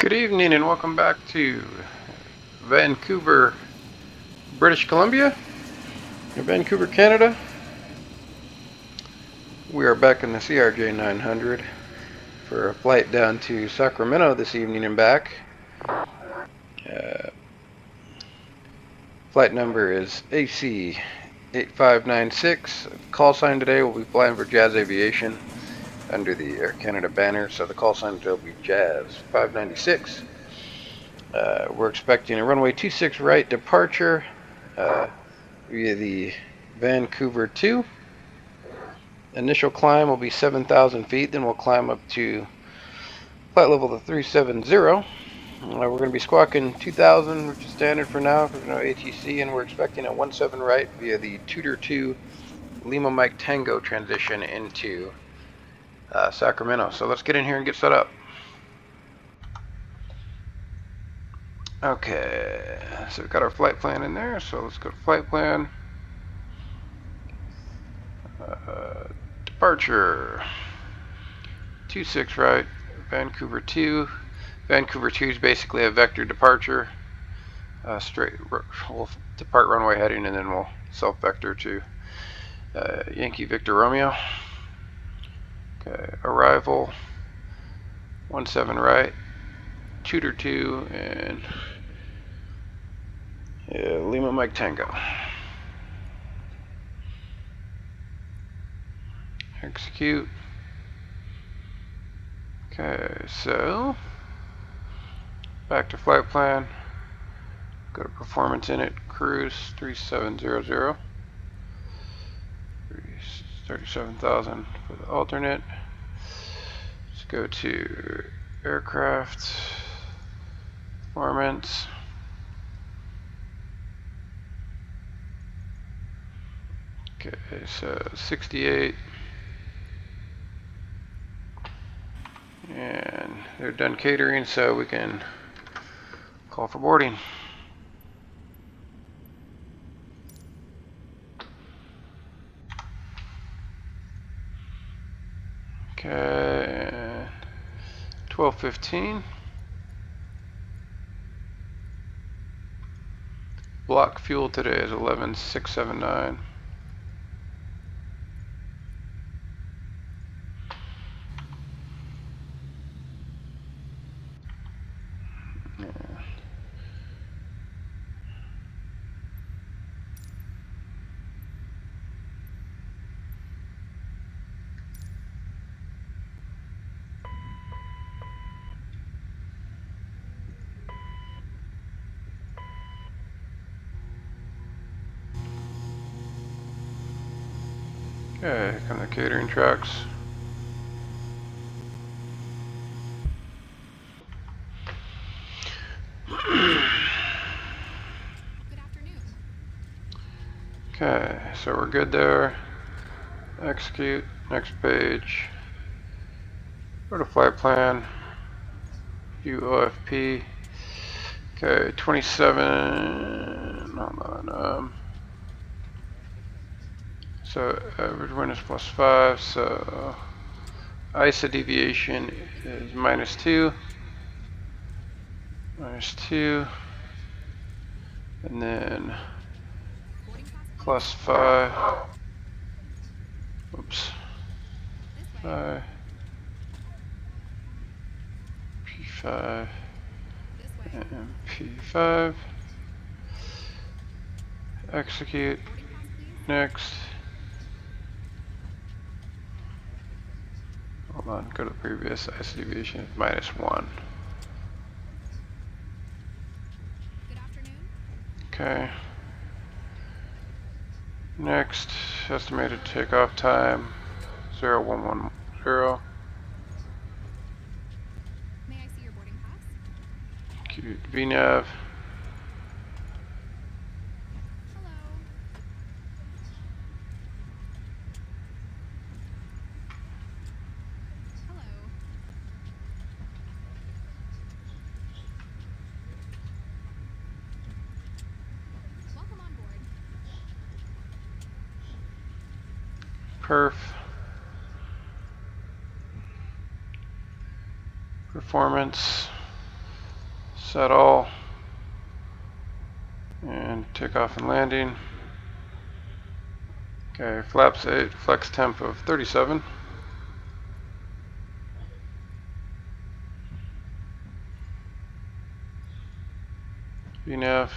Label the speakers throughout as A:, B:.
A: Good evening and welcome back to Vancouver, British Columbia, or Vancouver, Canada. We are back in the CRJ-900 for a flight down to Sacramento this evening and back. Flight number is AC 8596. Call sign today will be flying for Jazz Aviation under the Air Canada banner, so the call sign today will be Jazz 596. We're expecting a runway 26 right departure via the Vancouver 2. Initial climb will be 7,000 feet, then we'll climb up to flight level to 370. We're going to be squawking 2,000, which is standard for now because no ATC, and we're expecting a 17 right via the Tudor 2 Lima Mike Tango transition into Sacramento. So let's get in here and get set up. Okay, so we've got our flight plan in there, so let's go to flight plan. Departure 26 right, Vancouver 2. Vancouver 2 is basically a vector departure. We'll depart runway heading and then we'll self-vector to Yankee Victor Romeo. Okay, arrival 17 right, Tudor 2 and Lima Mike Tango. Execute. Okay, so back to flight plan. Go to performance init, cruise 3700. 37,000 for the alternate. Let's go to aircraft performance. Okay, so 68. And they're done catering, so we can call for boarding. Okay, 12:15. Block fuel today is 11,679. Okay, here come the catering trucks. Okay, so we're good there. Execute, next page. Go to flight plan. View OFP. Okay, 27. Hold on. So average wind is +5. So ISA deviation is -2. -2. And then +5. Oops. 5. P5. And P5. Execute. Next. Hold on, go to previous ISA deviation is -1. Okay. Next, estimated takeoff time 0110.
B: May I see your boarding pass?
A: VNAV.
B: Hello. Hello. Welcome on board.
A: Perf. Performance. Set all. And takeoff and landing. Okay, flaps 8, flex temp of 37. VNAV.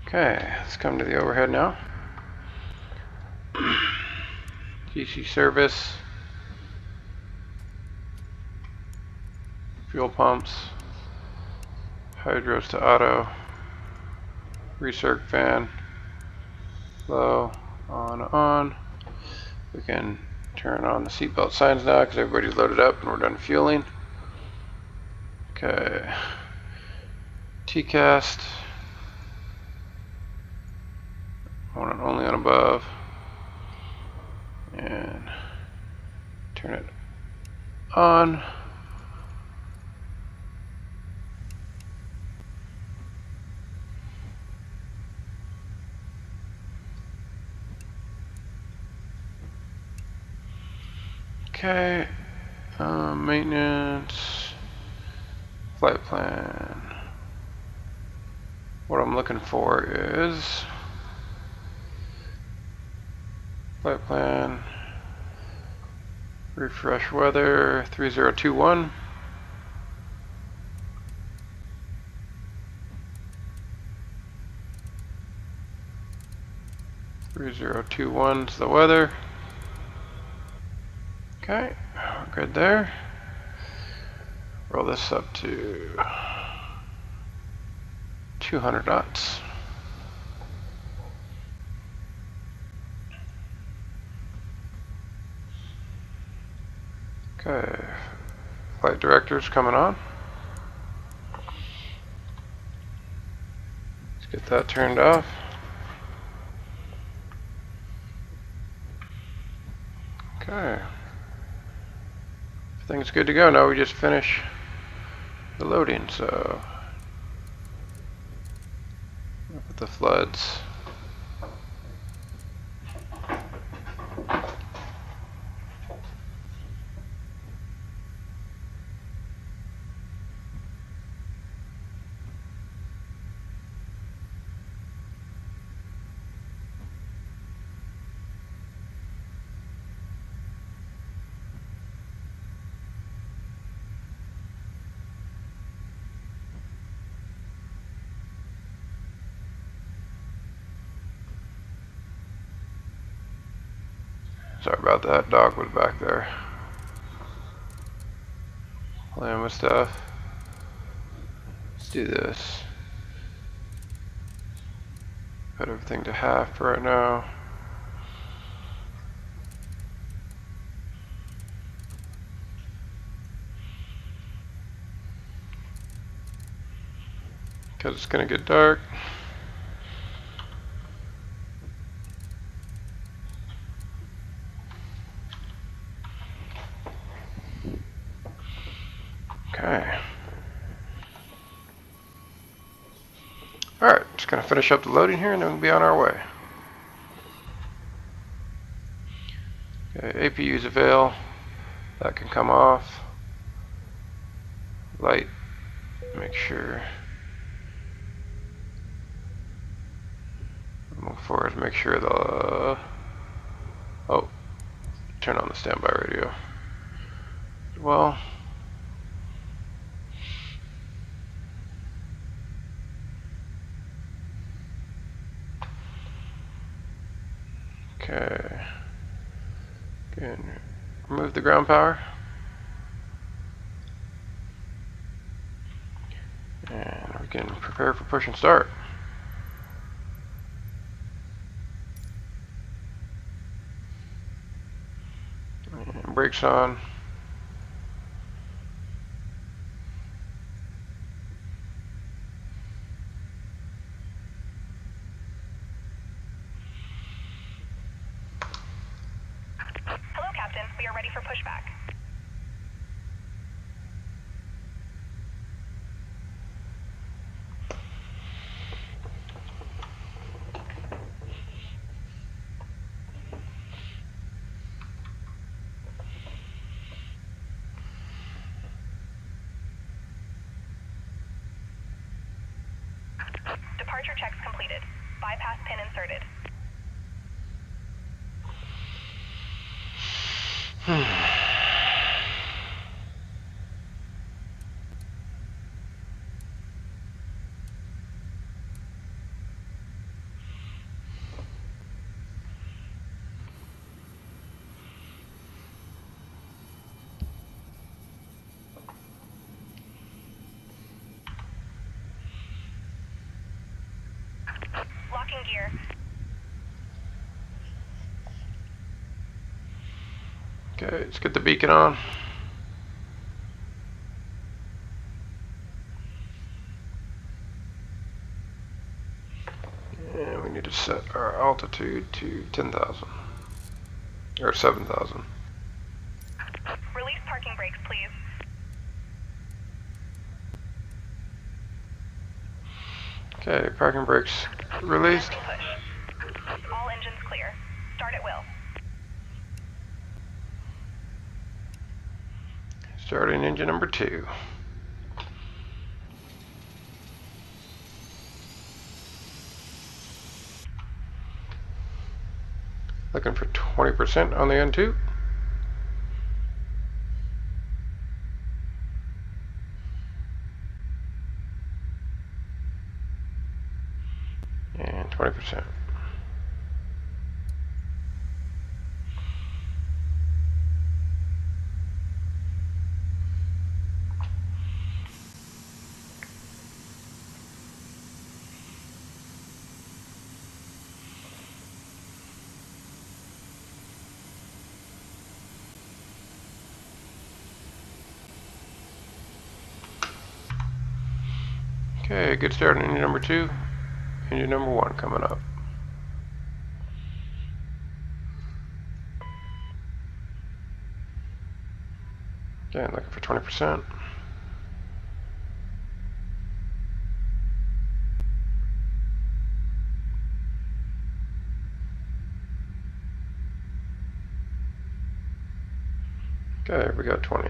A: Okay, let's come to the overhead now. DC service. Fuel pumps. Hydros to auto. Recirc fan. Low. On. We can turn on the seatbelt signs now because everybody's loaded up and we're done fueling. Okay. T-cast. Only on above. And turn it on. Okay. Maintenance. Flight plan. What I'm looking for is flight plan. Refresh weather 3021. is the weather. Okay, we're good there. Roll this up to 200 knots. Okay, flight director's coming on. Let's get that turned off. Okay, everything's good to go. Now we just finish the loading, so with the floods. Sorry about that, dog was back there playing with stuff. Let's do this. Put everything to half for right now. Because it's going to get dark. Okay. Alright, just going to finish up the loading here and then we'll be on our way. Okay, APU's avail. That can come off. Light. Make sure. Move forward. Make sure the. Oh. Turn on the standby radio. Well. Okay. Again, remove the ground power. And we can prepare for push and start. And brakes on.
C: Hello, Captain. We are ready for pushback. Departure checks completed. Bypass pin inserted. Locking gear.
A: Okay, let's get the beacon on. And we need to set our altitude to 10,000 or 7,000.
C: Release parking brakes, please.
A: Okay, parking brakes released.
C: Push. All engines clear. Start at will.
A: Starting engine number 2. Looking for 20% on the N2. And 20%. Okay, good start on engine number 2. Engine number 1 coming up. Again, looking for 20%. Okay, we got 20.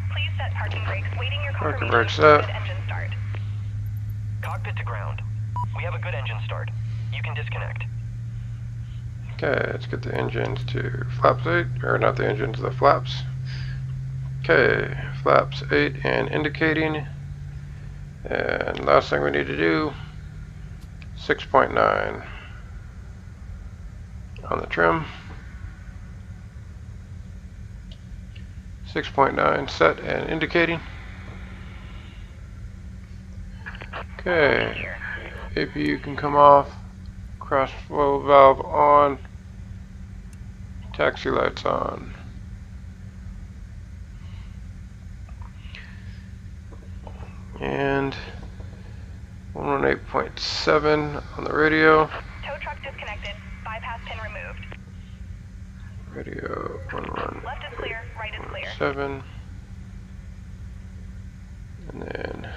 C: Please set parking brakes. Waiting your
A: Parking
C: confirmation.
A: brakes set.
C: Good engine start.
D: Cockpit to ground. We have a good engine start. You can disconnect.
A: Okay, let's get the engines to flaps 8, or not the engines, the flaps. Okay, flaps 8 and indicating. And last thing we need to do, 6.9 on the trim. 6.9 set and indicating. Okay, APU can come off, cross flow valve on, taxi lights on. And 118.7 on the radio.
C: Tow truck disconnected. Bypass pin removed.
A: Radio 118.7.
C: Left is clear. Right is clear.
A: And then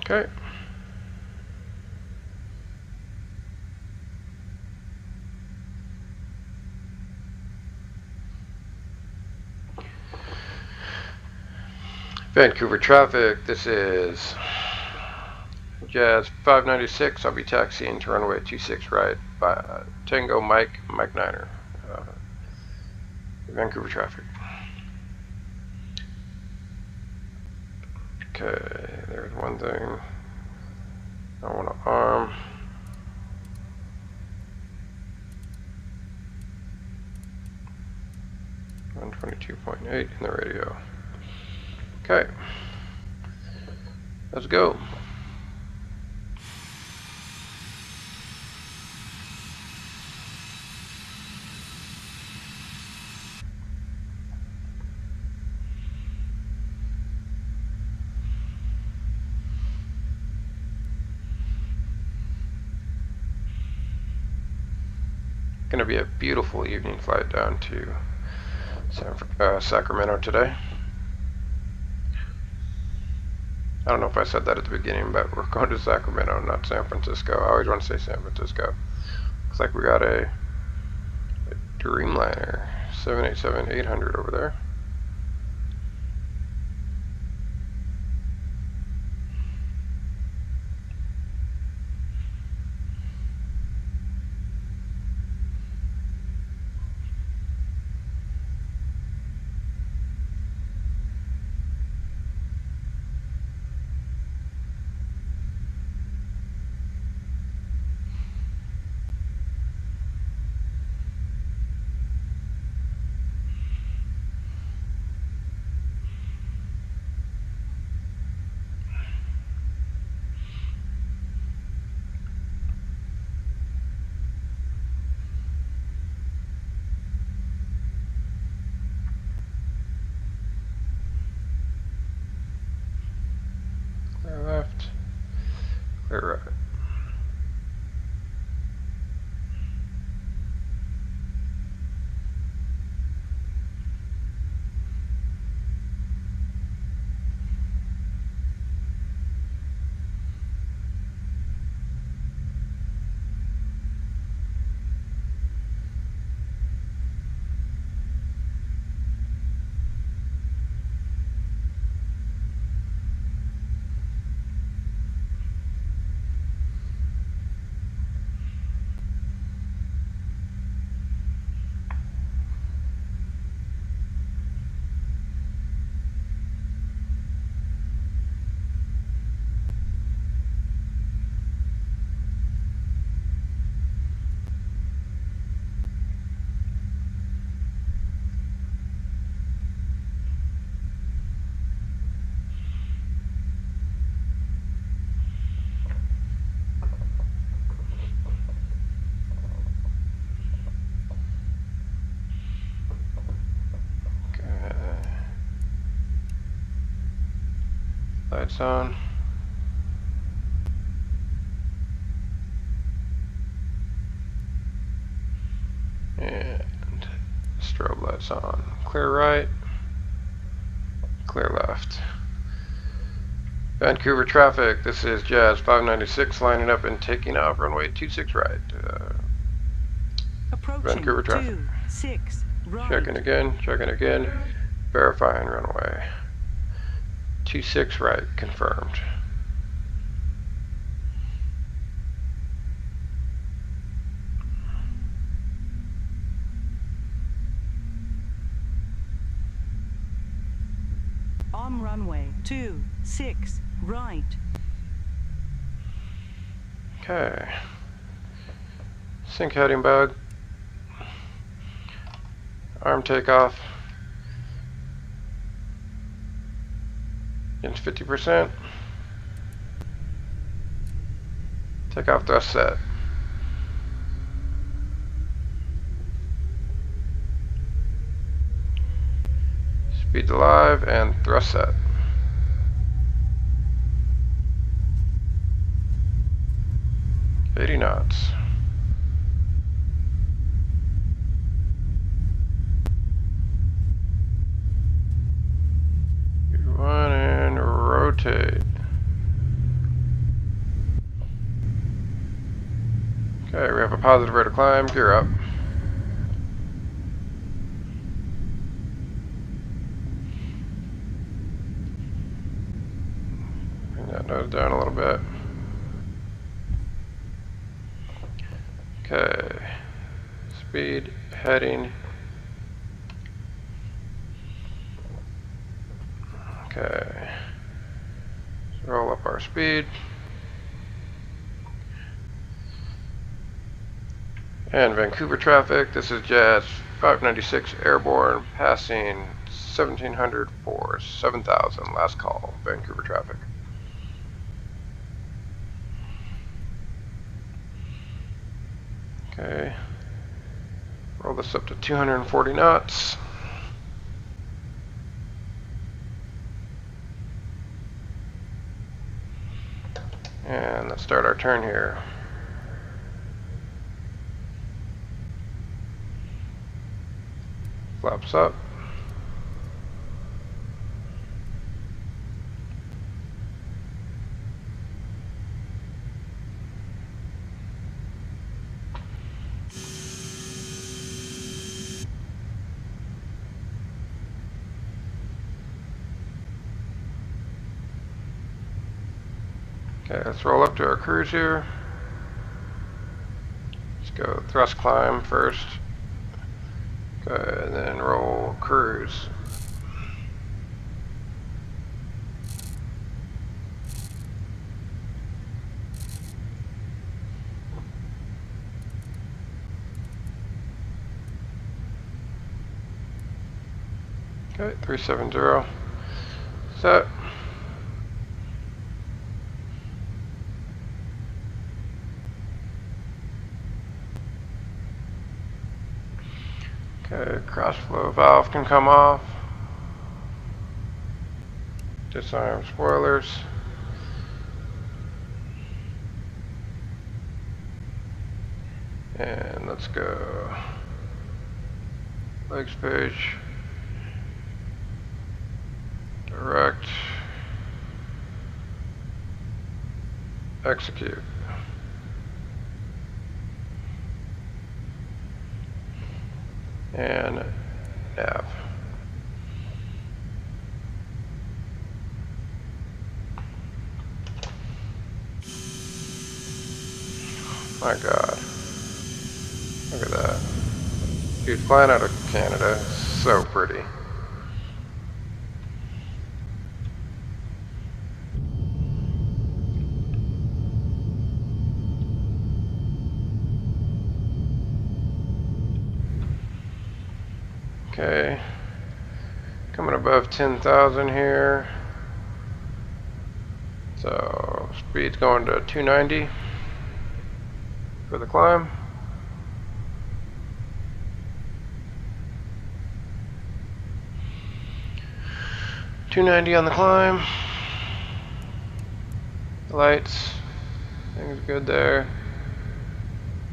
A: okay. Vancouver traffic, this is Jazz 596. I'll be taxiing to runway 26 right by Tango Mike 9er. Vancouver traffic. Okay, there's one thing I want to arm. .22.8 in the radio. Okay, let's go. Gonna be a beautiful evening flight down to Sacramento today. I don't know if I said that at the beginning, but we're going to Sacramento, not San Francisco. I always want to say San Francisco. Looks like we got a Dreamliner 787-800 over there. Clear left, clear right. Lights on. And strobe lights on. Clear right, clear left. Vancouver traffic, this is Jazz 596 lining up and taking off runway 26 right. Vancouver traffic.
E: 26 right.
A: Checking again, verifying runway. 26 right, confirmed.
E: On runway 26 right.
A: Okay. Sync heading bug. Arm takeoff. Inch 50%. Takeoff thrust set. Speed to live and thrust set. $80 knots. One and rotate. Okay, we have a positive rate of climb. Gear up. Bring that nose down a little bit. Okay. Speed, heading. Okay. Roll up our speed. And Vancouver traffic, this is Jazz 596 airborne, passing 1700 for 7000, last call, Vancouver traffic. Okay, roll this up to 240 knots. And let's start our turn here. Flaps up. Okay, let's roll up to our cruise here. Let's go thrust climb first. Okay, and then roll cruise. Okay, 370. Set. Okay, cross flow valve can come off. Disarm spoilers. And let's go. Legs page. Direct. Execute. And nav. My God. Look at that. Dude, flying out of Canada is so pretty. Okay, coming above 10,000 here. So speed's going to 290 for the climb. $290 on the climb. Lights, things good there.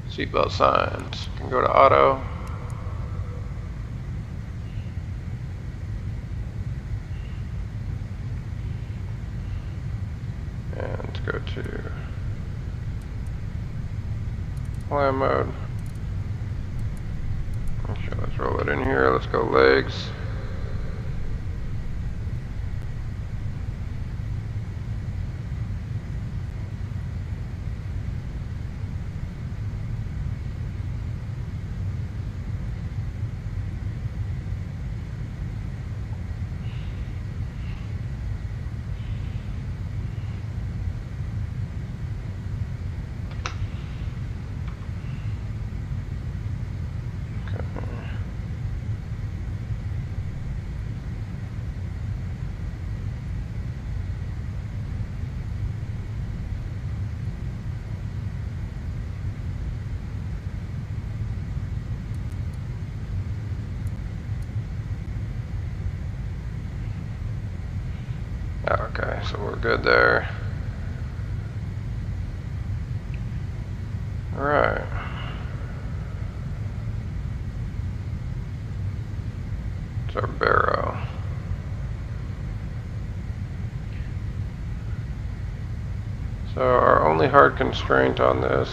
A: Seatbelt signs can go to auto. And let's go to climb mode. Okay, let's roll it in here. Let's go legs. Okay, so we're good there. All right. It's our barrow. So our only hard constraint on this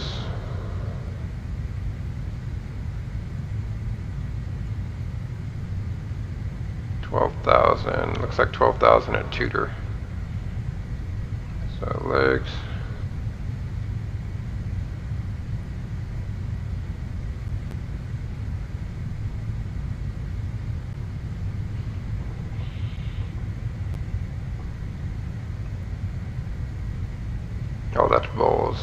A: $12,000. Looks like 12,000 at Tudor. So legs. Oh, that's Bowles.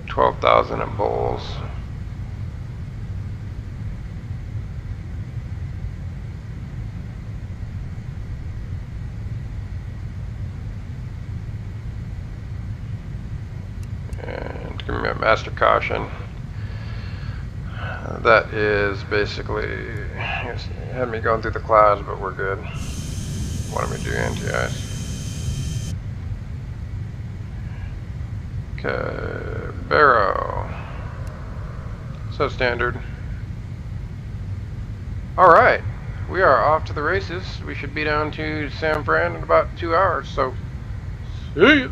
A: $12,000 at Bowles. And give me a master caution. That is basically, had me going through the clouds, but we're good. Wanted me to do anti-ice. Okay, Barrow. So standard. Alright, we are off to the races. We should be down to San Fran in about 2 hours, so see ya!